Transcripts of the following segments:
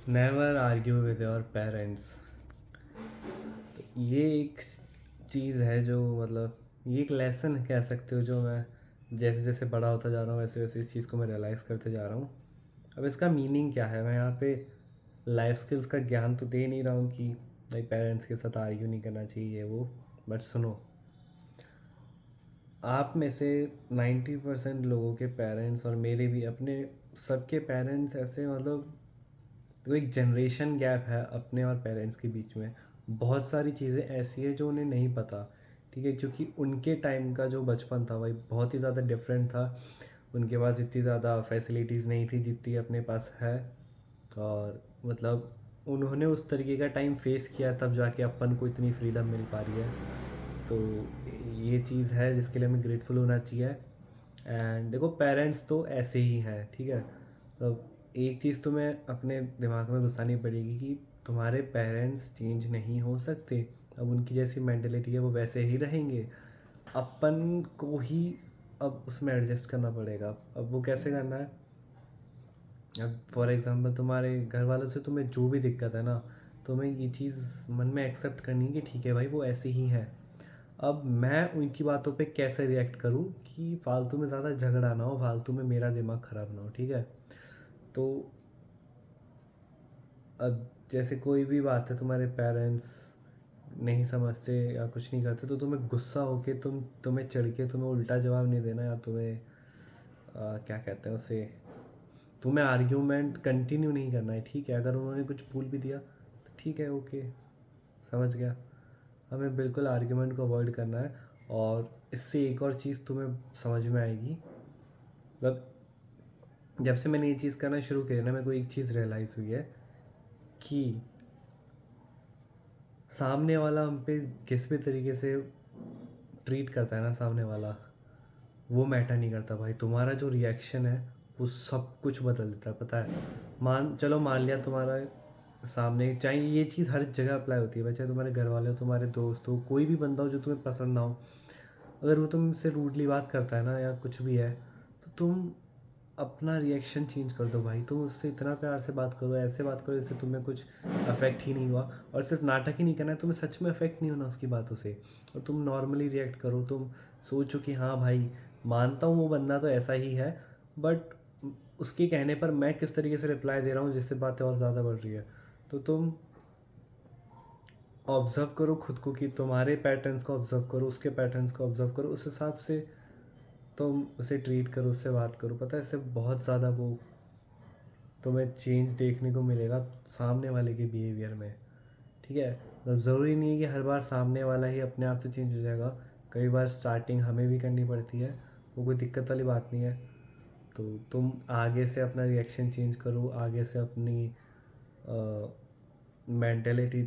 Never argue with your parents. तो ये एक चीज़ है जो मतलब ये एक लेसन कह सकते हो, जो मैं जैसे जैसे बड़ा होता जा रहा हूँ वैसे वैसे इस चीज़ को मैं रियलाइज़ करते जा रहा हूँ। अब इसका मीनिंग क्या है, मैं यहाँ पे लाइफ स्किल्स का ज्ञान तो दे नहीं रहा हूँ कि भाई पेरेंट्स के साथ आर्ग्यू नहीं करना चाहिए वो। बट सुनो, आप में से 90% लोगों के पेरेंट्स और मेरे भी अपने सबके पेरेंट्स ऐसे मतलब तो एक जनरेशन गैप है अपने और पेरेंट्स के बीच में। बहुत सारी चीज़ें ऐसी है जो उन्हें नहीं पता, ठीक है, क्योंकि उनके टाइम का जो बचपन था भाई बहुत ही ज़्यादा डिफरेंट था। उनके पास इतनी ज़्यादा फैसिलिटीज़ नहीं थी जितनी अपने पास है। और मतलब उन्होंने उस तरीके का टाइम फेस किया तब जाके अपन को इतनी फ्रीडम मिल पा रही है। तो ये चीज़ है जिसके लिए हमें ग्रेटफुल होना चाहिए। एंड देखो पेरेंट्स तो ऐसे ही हैं, ठीक है। तो एक चीज़ तो मैं अपने दिमाग में घुसानी पड़ेगी कि तुम्हारे पेरेंट्स चेंज नहीं हो सकते। अब उनकी जैसी मेंटेलिटी है वो वैसे ही रहेंगे। अपन को ही अब उसमें एडजस्ट करना पड़ेगा। अब वो कैसे करना है, अब फॉर एग्ज़ाम्पल तुम्हारे घर वालों से तुम्हें जो भी दिक्कत है ना, तुम्हें ये चीज़ मन में एक्सेप्ट करनी है कि ठीक है भाई वो ऐसे ही हैं। अब मैं उनकी बातों पे कैसे रिएक्ट करूँ कि फालतू में ज़्यादा झगड़ा ना हो, फालतू में मेरा दिमाग ख़राब ना हो, ठीक है। तो अब जैसे कोई भी बात है तुम्हारे पेरेंट्स नहीं समझते या कुछ नहीं करते तो तुम्हें गुस्सा होके तुम्हें चढ़ के तुम्हें उल्टा जवाब नहीं देना, या तुम्हें क्या कहते हैं उसे, तुम्हें आर्ग्यूमेंट कंटिन्यू नहीं करना है, ठीक है। अगर उन्होंने कुछ बोल भी दिया तो ठीक है, ओके, समझ गया। हमें बिल्कुल आर्ग्यूमेंट को अवॉइड करना है। और इससे एक और चीज़ तुम्हें समझ में आएगी, मतलब जब से मैंने ये चीज़ करना शुरू किया ना, मेरे को एक चीज़ रियलाइज़ हुई है कि सामने वाला हम पे किस भी तरीके से ट्रीट करता है ना, सामने वाला, वो मैटर नहीं करता भाई। तुम्हारा जो रिएक्शन है वो सब कुछ बदल देता है, पता है। मान लिया तुम्हारा सामने, चाहे ये चीज़ हर जगह अप्लाई होती है भाई, चाहे तुम्हारे घर वाले हो, तुम्हारे दोस्त हो, कोई भी बंदा हो जो तुम्हें पसंद ना हो, अगर वो तुमसे रूडली बात करता है ना या कुछ भी है, तो तुम अपना रिएक्शन चेंज कर दो भाई। तुम उससे इतना प्यार से बात करो, ऐसे बात करो जैसे तुम्हें कुछ अफेक्ट ही नहीं हुआ। और सिर्फ नाटक ही नहीं करना है, तुम्हें सच में अफेक्ट नहीं होना उसकी बातों से। और तुम नॉर्मली रिएक्ट करो, तुम सोचो कि हाँ भाई मानता हूँ वो बंदा तो ऐसा ही है, बट उसके कहने पर मैं किस तरीके से रिप्लाई दे रहा हूँ जिससे बातें और ज़्यादा बढ़ रही है। तो तुम ऑब्ज़र्व करो खुद को कि तुम्हारे पैटर्न्स को ऑब्ज़र्व करो, उसके पैटर्न्स को ऑब्ज़र्व करो, उस हिसाब से तुम उसे ट्रीट करो, उससे बात करो। पता है इससे बहुत ज़्यादा वो तुम्हें चेंज देखने को मिलेगा सामने वाले के बिहेवियर में, ठीक है। मतलब ज़रूरी नहीं है कि हर बार सामने वाला ही अपने आप से चेंज हो जाएगा। कई बार स्टार्टिंग हमें भी करनी पड़ती है, वो कोई दिक्कत वाली बात नहीं है। तो तुम आगे से अपना रिएक्शन चेंज करो, आगे से अपनी मेंटेलिटी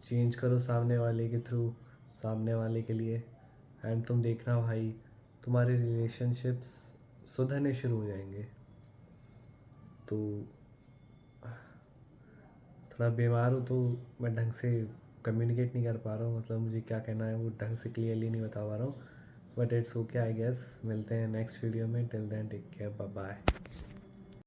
चेंज करो सामने वाले के थ्रू, सामने वाले के लिए। एंड तुम देखना भाई तुम्हारे रिलेशनशिप्स सुधरने शुरू हो जाएंगे। तो थोड़ा बीमार हूँ तो मैं ढंग से कम्युनिकेट नहीं कर पा रहा हूँ, मतलब मुझे क्या कहना है वो ढंग से क्लियरली नहीं बता पा रहा हूँ। But it's okay I guess. मिलते हैं नेक्स्ट वीडियो में, till then take care, bye bye.